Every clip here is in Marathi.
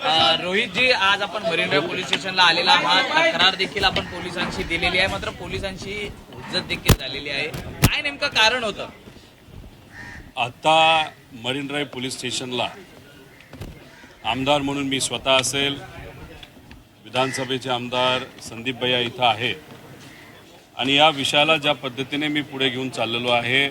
रोहितजी, आज आपण मरीन ड्राइव्ह पोलीस स्टेशनला आलेला आहात. तक्रार देखील आपण पोलिसांशी दिलेली आहे, मात्र पोलिसांची हुज्जत देखील झालेली आहे. काय नेमकं कारण होतं? आता मरीन ड्राइव्ह पोलीस स्टेशनला आमदार म्हणून मी स्वतः असेल, विधानसभेचे आमदार संदीप भैया इथं आहे आणि या विषयाला ज्या पद्धतीने मी पुढे घेऊन चाललेलो आहे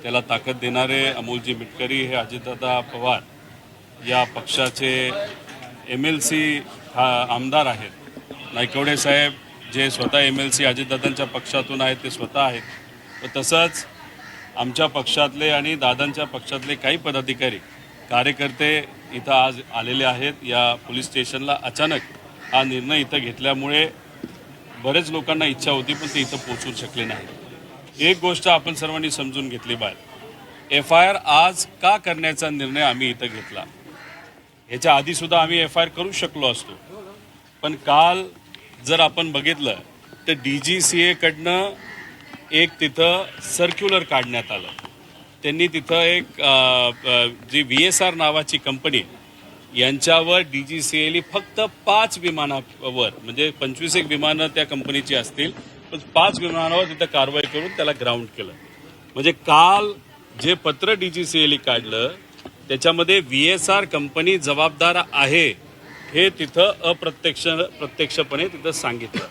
त्याला ताकद देणारे अमोलजी मिटकरी हे अजितदादा पवार या पक्षाचे MLC आमदार आहेत. नायकवडे साहेब जे स्वतः MLC अजितदादांच्या पक्षातून आहेत ते स्वतः आहेत. तसंच आमच्या पक्षातले आणि दादांच्या पक्षातले काही पदाधिकारी कार्यकर्ते इथं आज आलेले आहेत. या पोलीस स्टेशनला अचानक हा निर्णय इथं घेतल्यामुळे बरेच लोकांना इच्छा होती पण ते इथं पोहोचू शकले नाही. एक गोष्ट आपण सर्वांनी समजून घेतली पाहिजे, FIR आज का करण्याचा निर्णय आम्ही इथं घेतला. ह्याच्या आधीसुद्धा आम्ही FIR करू शकलो असतो, पण काल जर आपण बघितलं तर DGCA कडनं एक तिथं सर्क्युलर काढण्यात आलं. त्यांनी तिथं एक जी VSR नावाची कंपनी यांच्यावर DGCA फक्त 5 विमानावर म्हणजे 25 विमानं त्या कंपनीची असतील, पण 5 विमानावर तिथं कारवाई करून त्याला ग्राउंड केलं. म्हणजे काल जे पत्र DGCA काढलं त्याच्यामध्ये VSR कंपनी जबाबदार आहे हे तिथं प्रत्यक्षपणे तिथं सांगितलं.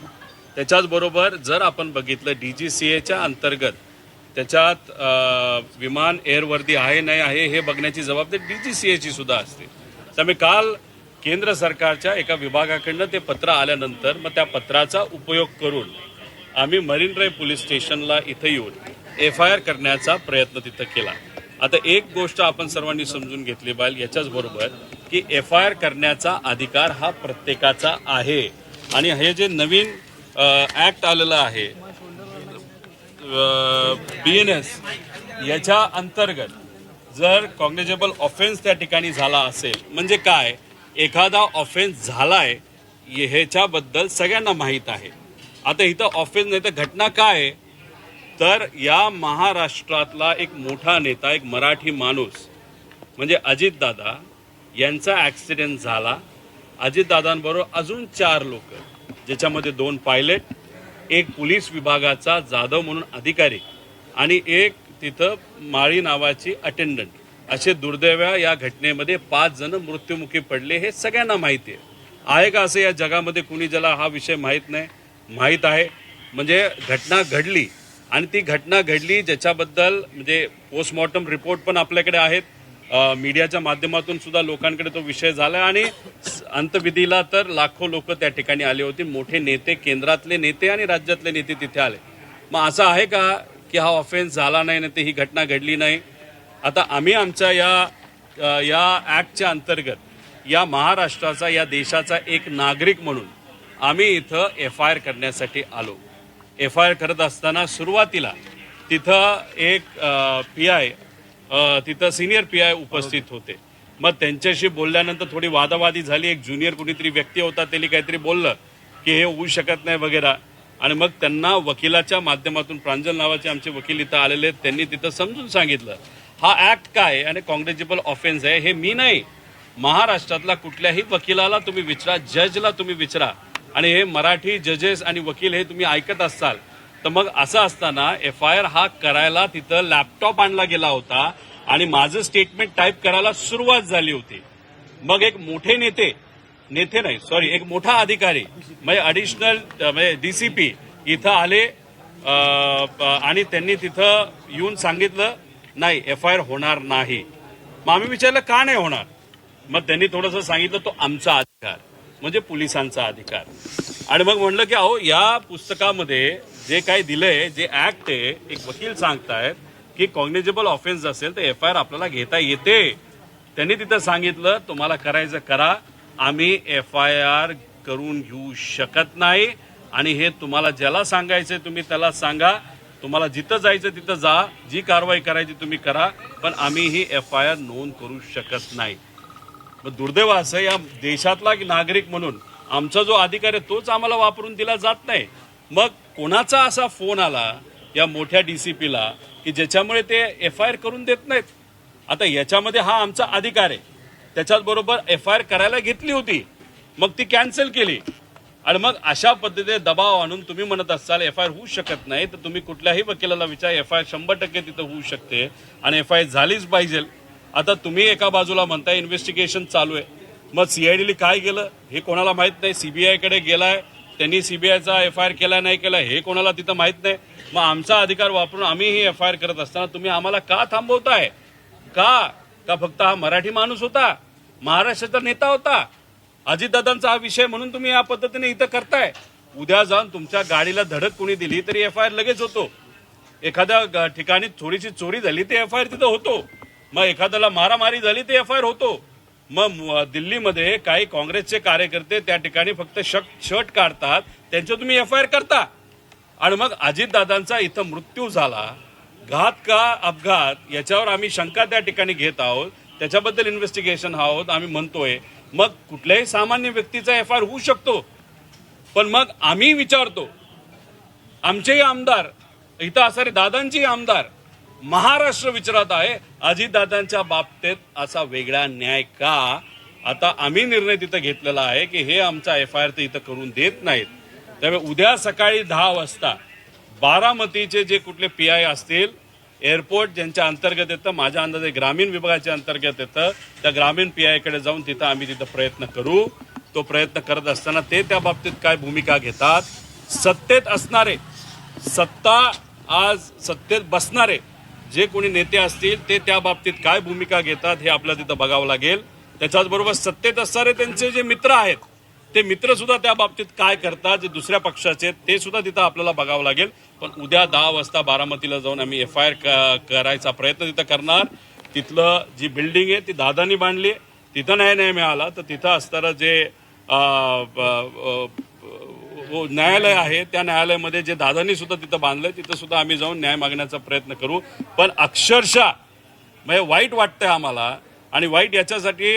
त्याच्याचबरोबर जर आपण बघितलं DGCAच्या अंतर्गत त्याच्यात विमान एअरवर्दी आहे नाही आहे हे बघण्याची जबाबदारी DGCAची सुद्धा असते. त्यामुळे काल केंद्र सरकारच्या एका विभागाकडनं ते पत्र आल्यानंतर मग त्या पत्राचा उपयोग करून आम्ही मरीन ड्राइव्ह पोलीस स्टेशनला इथं येऊन FIR करण्याचा प्रयत्न तिथं केला. आता एक गोष्ट आपण सर्वांनी समजून घेतली पाहिजे याच्याच बरोबर की FIR करण्याचा अधिकार हा प्रत्येकाचा आहे. आणि हे जे नवीन ऍक्ट आलेलं आहे BNS याच्या अंतर्गत जर कॉग्निजेबल ऑफेन्स त्या ठिकाणी झाला असेल म्हणजे काय, एखादा ऑफेन्स झालाय ह्याच्याबद्दल सगळ्यांना माहीत आहे. आता इथं ऑफेन्स नाही तर घटना काय आहे, तर या महाराष्ट्रातला एक मोठा नेता, एक मराठी माणूस म्हणजे अजितदादा यांचा ॲक्सिडेंट झाला. अजितदादांबरोबर अजून 4 लोक ज्याच्यामध्ये 2 पायलट, एक पोलीस विभागाचा जाधव म्हणून अधिकारी आणि एक तिथं माळी नावाची अटेंडंट, असे दुर्दैव या घटनेमध्ये 5 जण मृत्युमुखी पडले. हे सगळ्यांना माहिती आहे का असं या जगामध्ये कुणी ज्याला हा विषय माहीत नाही? माहीत आहे. म्हणजे घटना घडली आणि ती घटना घडली ज्याच्याबद्दल म्हणजे पोस्टमॉर्टम रिपोर्ट पण आपल्याकडे आहेत. मीडियाच्या माध्यमातून सुद्धा लोकांकडे तो विषय झाला आणि अंतविधीला तर लाखो लोक त्या ठिकाणी आले होते. मोठे नेते, केंद्रातले नेते आणि राज्यातले नेते तिथे आले. मग असं आहे का की हा ऑफेन्स झाला नाही ना ते ही घटना घडली नाही? आता आम्ही आमच्या या ॲक्टच्या अंतर्गत या महाराष्ट्राचा, या देशाचा एक नागरिक म्हणून आम्ही इथं FIR करण्यासाठी आलो. FIR करत असताना सुरुवातीला तिथं एक PI, तिथं सिनियर PI उपस्थित होते. मग त्यांच्याशी बोलल्यानंतर थोडी वादावादी झाली. एक ज्युनियर कुणीतरी व्यक्ती होता, त्यांनी काहीतरी बोललं की हे होऊ शकत नाही वगैरे. आणि मग त्यांना वकिलाच्या माध्यमातून, प्रांजल नावाचे आमचे वकील इथं आलेले, त्यांनी तिथं समजून सांगितलं हा ऍक्ट काय आणि कॉग्निजेबल ऑफेन्स आहे. हे मी नाही, महाराष्ट्रातला कुठल्याही वकिलाला तुम्ही विचारा, जजला तुम्ही विचारा. आणि हे मराठी जजेस आणि वकील हे तुम्ही ऐकत असाल तर मग असं असताना FIR हा करायला तिथं लॅपटॉप आणला गेला होता आणि माझं स्टेटमेंट टाईप करायला सुरुवात झाली होती. मग एक मोठे एक मोठा अधिकारी म्हणजे ॲडिशनल म्हणजे DCP इथं आले आणि त्यांनी तिथं येऊन सांगितलं नाही FIR होणार नाही. मग आम्ही विचारलं का नाही होणार? मग त्यांनी थोडंसं सांगितलं तो आमचा अधिकार म्हणजे पोलिसांचा अधिकार. आणि मग म्हणलं की अहो या पुस्तकामध्ये जे काही दिलंय, जे ऍक्ट आहे, एक वकील सांगतायत की कॉग्निजेबल ऑफेन्स असेल तर FIR आपल्याला घेता येते. त्यांनी तिथं सांगितलं तुम्हाला करायचं करा, आम्ही FIR करून घेऊ शकत नाही. आणि हे तुम्हाला ज्याला सांगायचंय तुम्ही त्याला सांगा, तुम्हाला जिथं जायचं तिथं जा, जी कारवाई करायची तुम्ही करा, पण आम्ही ही FIR नोंद करू शकत नाही. मग दुर्दैव असं या देशातला नागरिक म्हणून आमचा जो अधिकार आहे तोच आम्हाला वापरून दिला जात नाही. मग कोणाचा असा फोन आला या मोठ्या DCPला की ज्याच्यामुळे ते FIR करून देत नाहीत? आता याच्यामध्ये हा आमचा अधिकार आहे, त्याच्याच बरोबर FIR करायला घेतली होती, मग ती कॅन्सल केली. आणि मग अशा पद्धतीने दबाव आणून तुम्ही म्हणत असाल FIR होऊ शकत नाही, तर तुम्ही कुठल्याही वकिलाला विचार, FIR 100% तिथं होऊ शकते आणि FIR झालीच पाहिजे. आता तुम्ही एका बाजूला म्हणताय इन्व्हेस्टिगेशन चालू आहे, मग CIDने काय केलं हे कोणाला माहित नाही. CBI कडे गेलाय, त्यांनी CBIचा FIR केला नाही केला हे कोणाला तिथं माहित नाही. मग आमचा अधिकार वापरून आम्ही ही FIR करत असताना तुम्ही आम्हाला का थांबवताय? का फक्त हा मराठी माणूस होता, महाराष्ट्राचा नेता होता, अजितदादांचा हा विषय म्हणून तुम्ही या पद्धतीने इथं करताय? उद्या जाऊन तुमच्या गाडीला धडक कोणी दिली तरी FIR लगेच होतो. एखाद्या ठिकाणी थोडीशी चोरी झाली ते FIR तिथं होतो. मग एखाद्याला मारामारी झाली ते FIR होतो. मग दिल्लीमध्ये काही काँग्रेसचे कार्यकर्ते त्या ठिकाणी फक्त शर्ट काढतात, त्यांच्या तुम्ही FIR करता. आणि मग अजितदादांचा इथं मृत्यू झाला, घात का अपघात याच्यावर आम्ही शंका त्या ठिकाणी घेत आहोत, त्याच्याबद्दल इन्व्हेस्टिगेशन आहोत आम्ही म्हणतोय. मग कुठल्याही सामान्य व्यक्तीचा FIR होऊ शकतो, पण मग आम्ही विचारतो, आमचेही आमदार इथं असणारे दादांची आमदार महाराष्ट्र विचारत आहे अजितदादांच्या बाबतीत असा वेगळा न्याय का? आता आम्ही निर्णय तिथं घेतलेला आहे की हे आमचा FIR तर इथं करून देत नाहीत. त्यामुळे उद्या सकाळी 10 वाजता बारामतीचे जे कुठले PI असतील, एअरपोर्ट ज्यांच्या अंतर्गत येतं, माझ्या अंदाजे ग्रामीण विभागाच्या अंतर्गत येतं, त्या ग्रामीण PI कडे जाऊन तिथं आम्ही प्रयत्न करू. तो प्रयत्न करत असताना ते त्या बाबतीत काय भूमिका घेतात, सत्तेत असणारे, सत्ता आज सत्तेत बसणारे जे कोणी नेते असतील ते त्या बाबतीत काय भूमिका घेतात हे आपल्याला तिथं बघावं लागेल. त्याच्याचबरोबर सत्तेत असणारे त्यांचे जे मित्र आहेत ते मित्र सुद्धा त्या बाबतीत काय करतात, जे दुसऱ्या पक्षाचे ते सुद्धा तिथं आपल्याला बघावं लागेल. पण उद्या 10 वाजता बारामतीला जाऊन आम्ही FIR करायचा प्रयत्न तिथं करणार. तिथलं जी बिल्डिंग आहे ती दादांनी बांधली, तिथं नाही मिळाला तर तिथं असणारं जे न्यायालय आहे त्या न्यायालयामध्ये जे दादांनी सुद्धा तिथं बांधलंय तिथं सुद्धा आम्ही जाऊन न्याय मागण्याचा प्रयत्न करू. पण अक्षरशः म्हणजे वाईट वाटतंय आम्हाला. आणि वाईट याच्यासाठी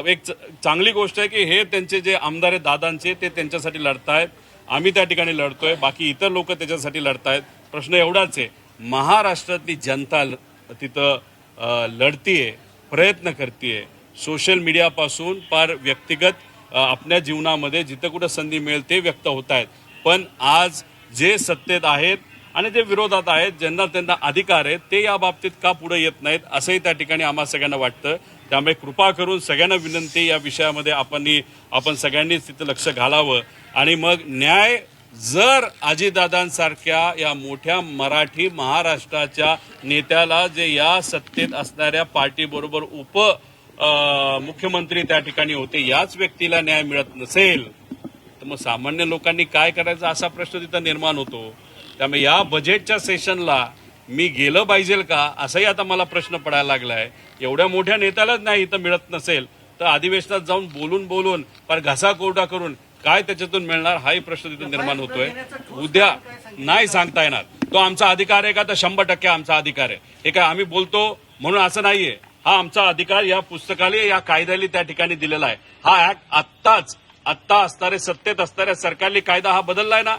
एक चांगली गोष्ट आहे की हे त्यांचे जे आमदार आहेत दादांचे ते त्यांच्यासाठी लढतायत, आम्ही त्या ठिकाणी लढतोय, बाकी इतर लोक त्याच्यासाठी लढतायत. प्रश्न एवढाच आहे, महाराष्ट्रातली जनता तिथं लढतीये, प्रयत्न करतीये, सोशल मीडियापासून फार व्यक्तिगत आपल्या जीवनामध्ये जिथं कुठं संधी मिळेल ते व्यक्त होत आहेत. पण आज जे सत्तेत आहेत आणि जे विरोधात आहेत, ज्यांना त्यांना अधिकार आहेत, ते या बाबतीत का पुढे येत नाहीत असंही त्या ठिकाणी आम्हा सगळ्यांना वाटतं. त्यामुळे कृपा करून सगळ्यांना विनंती, या विषयामध्ये आपण सगळ्यांनीच तिथं लक्ष घालावं. आणि मग न्याय जर अजितदादांसारख्या या मोठ्या मराठी महाराष्ट्राच्या नेत्याला जे या सत्तेत असणाऱ्या पार्टीबरोबर मुख्यमंत्री त्या ठिकाणी होते, याच व्यक्तीला न्याय मिळत नसेल तर मग सामान्य लोकांनी काय करायचं असा प्रश्न तिथं निर्माण होतो. त्यामुळे या बजेटच्या सेशनला मी गेलं पाहिजे का असाही आता मला प्रश्न पडायला लागलाय. एवढ्या मोठ्या नेत्यालाच नाही इथं मिळत नसेल तर अधिवेशनात जाऊन बोलून फार घसा कोरडा करून काय त्याच्यातून मिळणार हाही प्रश्न तिथं निर्माण होतोय. उद्या नाही सांगता येणार. तो आमचा अधिकार आहे का? तर 100% आमचा अधिकार आहे. हे काय आम्ही बोलतो म्हणून असं नाहीये. हा आमचा अधिकार या पुस्तकाला, या कायद्याला त्या ठिकाणी दिलेला आहे. हा ऍक्ट आत्ता असणारे सत्तेत असणाऱ्या सरकारने कायदा हा बदललाय ना,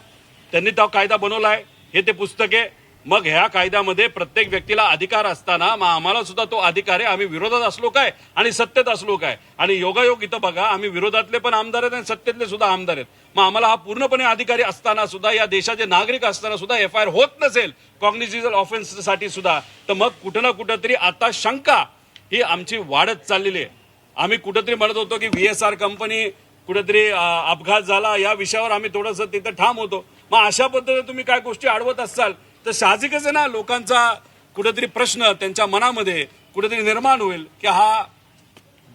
त्यांनी तो कायदा बनवलाय, हे ते पुस्तक आहे. मग ह्या कायद्यामध्ये प्रत्येक व्यक्तीला अधिकार असताना मग आम्हाला सुद्धा तो अधिकार आहे. आम्ही विरोधात असलो काय आणि सत्तेत असलो काय. आणि योगायोग इथं बघा, आम्ही विरोधातले पण आमदार आहेत आणि सत्तेतले सुद्धा आमदार आहेत. मग आम्हाला हा पूर्णपणे अधिकारी असताना सुद्धा, या देशाचे नागरिक असताना सुद्धा FIR होत नसेल कॉग्निजिबल ऑफेन्ससाठी सुद्धा, तर मग कुठं ना कुठंतरी आता शंका ही आमची वाढत चाललेली आहे. आम्ही कुठंतरी म्हणत होतो की VSR कंपनी कुठेतरी अपघात झाला, या विषयावर आम्ही थोडंसं तिथं ठाम होतो. मग अशा पद्धतीने तुम्ही काय गोष्टी अडवत असाल तर साहजिकच आहे ना, लोकांचा कुठेतरी प्रश्न त्यांच्या मनामध्ये कुठेतरी निर्माण होईल की हा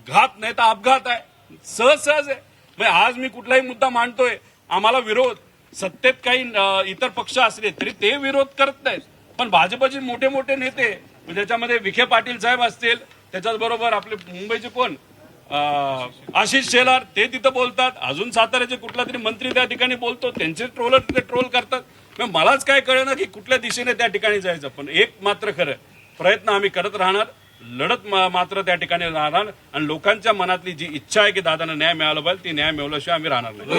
घात नाही तर अपघात आहे. सहज आहे. म्हणजे आज मी कुठलाही मुद्दा मांडतोय, आम्हाला विरोध, सत्तेत काही इतर पक्ष असले तरी ते विरोध करत नाहीत, पण भाजपचे मोठे मोठे नेते, त्याच्यामध्ये विखे पाटील साहेब असतील, त्याच्याचबरोबर आपले मुंबईचे कोण आशिष शेलार, ते तिथं बोलतात. अजून साताऱ्याचे कुठला तरी मंत्री त्या ठिकाणी बोलतो, त्यांचे ट्रोलर तिथे ट्रोल करतात. मलाच काय कळेना की कुठल्या दिशेने त्या ठिकाणी जायचं. पण एक मात्र खरं, प्रयत्न आम्ही करत राहणार, लढत मात्र त्या ठिकाणी राहणार. आणि लोकांच्या मनातली जी इच्छा आहे की दादांना न्याय मिळाला पाहिजे, ती न्याय मिळवल्याशिवाय आम्ही राहणार नाही.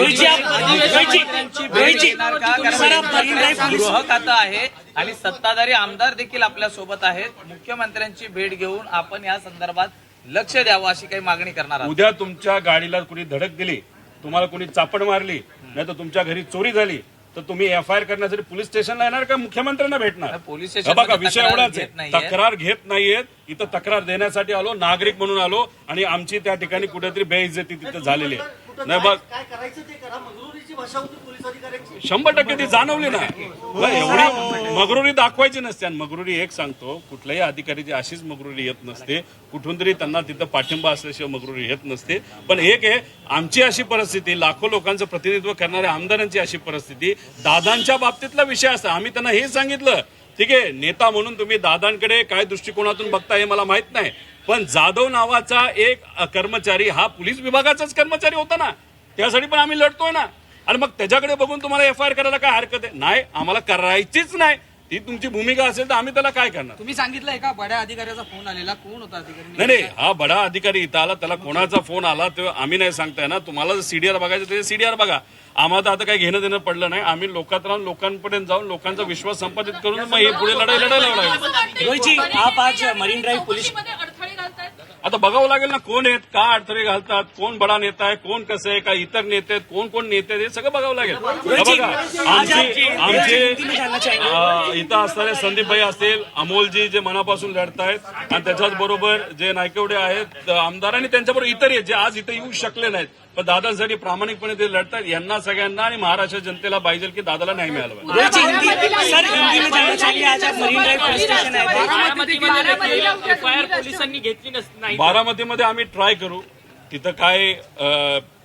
गृह खातं आहे आणि सत्ताधारी आमदार देखील आपल्या सोबत आहेत. मुख्यमंत्र्यांची भेट घेऊन आपण या संदर्भात लक्ष द्यावं अशी काही मागणी करणार आहात? उद्या तुमच्या गाडीला कुणी धडक दिली, तुम्हाला कुणी चापड मारली, नाही तर तुमच्या घरी चोरी झाली, तर तुम्ही एफआयआर करण्यासाठी पोलीस स्टेशनला येणार का मुख्यमंत्र्यांना भेटणार? पोलीस हे स्टेशन बघा, विषय एवढाच आहे. नाहीये. तक्रार घेत नाहीयेत. इथं तक्रार देण्यासाठी आलो, नागरिक म्हणून आलो, आणि आमची त्या ठिकाणी कुठेतरी बेइज्जती तिथं झालेली आहे. नाही बघ, काय करायचं ते करा. मंगरुळीची भाषा होती पोलीस अधिकाऱ्यांची. 100% ती जाणवली ना. एवढी मगरुरी दाखवायची नसते. आणि मगरुरी एक सांगतो, कुठल्याही अधिकारीची अशीच मगरुरी येत नसते. कुठून तरी त्यांना तिथं पाठिंबा असल्याशिवाय मगरुरी येत नसते. पण एक आहे, आमची अशी परिस्थिती, लाखो लोकांचं प्रतिनिधित्व करणाऱ्या आमदारांची अशी परिस्थिती, दादांच्या बाबतीतला विषय असा. आम्ही त्यांना हे सांगितलं, ठीक आहे, नेता म्हणून तुम्ही दादांकडे काय दृष्टिकोनातून बघता हे मला माहित नाही, पण जाधव नावाचा एक कर्मचारी हा पोलीस विभागाचाच कर्मचारी होता ना, त्यासाठी पण आम्ही लढतोय ना. आणि मग त्याच्याकडे बघून तुम्हाला एफआयआर करायला काय हरकत आहे? नाही, आम्हाला करायचीच नाही. ती तुमची भूमिका असेल तर आम्ही त्याला काय करणार? तुम्ही सांगितलं एका बड्या अधिकाऱ्याचा फोन आलेला, कोण होता अधिकारी? नाही, हा बडा अधिकारी इथं आला, त्याला कोणाचा फोन आला ते आम्ही नाही सांगताय ना. तुम्हाला सीडीआर बघायचं ते सीडीआर बघा. आम्हाला आता काही घेणं देणं पडलं नाही. आम्ही लोकात राहून लोकांपर्यंत जाऊन लोकांचा विश्वास संपादित करून मग ही पुढे लढायला लागेल. रोहितजी, आप आज मरीन ड्राइव पुलिस आता बघावं लागेल ना, कोण आहेत, का अडथळे घालतात, कोण बडा नेता आहे, कोण कसं आहे, का इतर नेते आहेत, कोण कोण नेते आहेत, हे सगळं बघावं लागेल. हे बघा, आमचे इथं असणारे संदीप भाई असतील, अमोलजी जे मनापासून लढतायत, आणि त्याच्याच बरोबर जे नायकवडे आहेत आमदार, आणि त्यांच्याबरोबर इतर आहेत जे आज इथं येऊ शकले नाहीत, पण दादांसाठी प्रामाणिकपणे ते लढतात. यांना सगळ्यांना आणि महाराष्ट्र जनतेला पाहिजे की दादाला न्याय मिळाला पाहिजे. रोहितजी, सर हिंदी में जानना चाहिए, आज आप मरीन ड्राइव पुलिस स्टेशन आए थे. एफआयआर पोलिसांनी घेतली नाही. बारामतीमध्ये आम्ही ट्राय करू. तिथं काय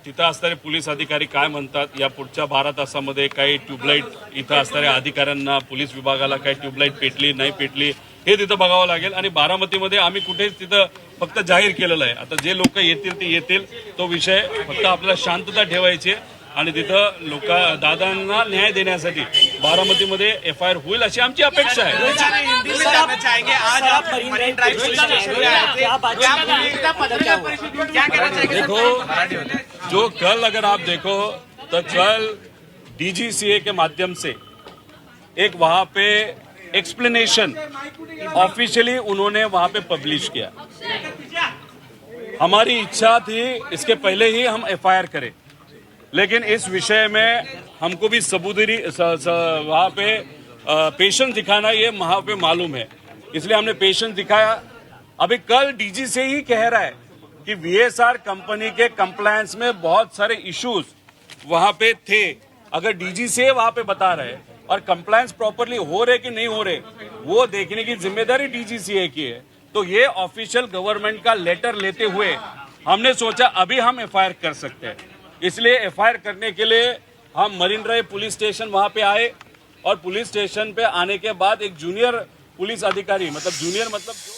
तिथं असणारे पोलीस अधिकारी काय म्हणतात, या पुढच्या 12 तासामध्ये काही ट्यूबलाईट इथं असणाऱ्या अधिकाऱ्यांना, पोलीस विभागाला काही ट्यूबलाईट पेटली नाही पेटली हे तिथं बघावं लागेल. आणि बारामतीमध्ये आम्ही कुठेच तिथं फक्त जाहीर केलेलं आहे. आता जे लोक येतील ते येतील, तो विषय फक्त आपल्याला शांतता ठेवायची आणि तिथं दादांना न्याय देण्यासाठी बारामतीमध्ये एफआयआर होईल अशी आमची अपेक्षा आहे. सर आप मरीन ड्राइव पुलिस स्टेशन में आए थे, आप आज क्या हुआ? देखो, जो कल अगर आप देखो तो कल डीजीसीए के माध्यम से एक वहां पे एक्सप्लेनेशन ऑफिशियली उन्होंने वहां पे पब्लिश किया. हमारी इच्छा थी इसके पहले ही हम एफआईआर करें, लेकिन इस विषय में हमको भी सबूतरी वहां पे पेशेंस दिखाना ये वहां पे मालूम है, इसलिए हमने पेशेंस दिखाया. अभी कल डीजी से ही कह रहा है कि वीएसआर कंपनी के कंप्लायंस में बहुत सारे इश्यूज वहां पे थे. अगर डीजी से वहां पे बता रहे और कंप्लायंस प्रॉपरली हो रहे कि नहीं हो रहे, वो देखने की जिम्मेदारी डीजीसीए की है. तो ये ऑफिशियल गवर्नमेंट का लेटर लेते हुए हमने सोचा अभी हम एफआईआर कर सकते हैं. इसलिए एफआईआर करने के लिए हम मरीन ड्राइव पुलिस स्टेशन वहां पे आए, और पुलिस स्टेशन पे आने के बाद एक जूनियर पुलिस अधिकारी, मतलब जूनियर मतलब जो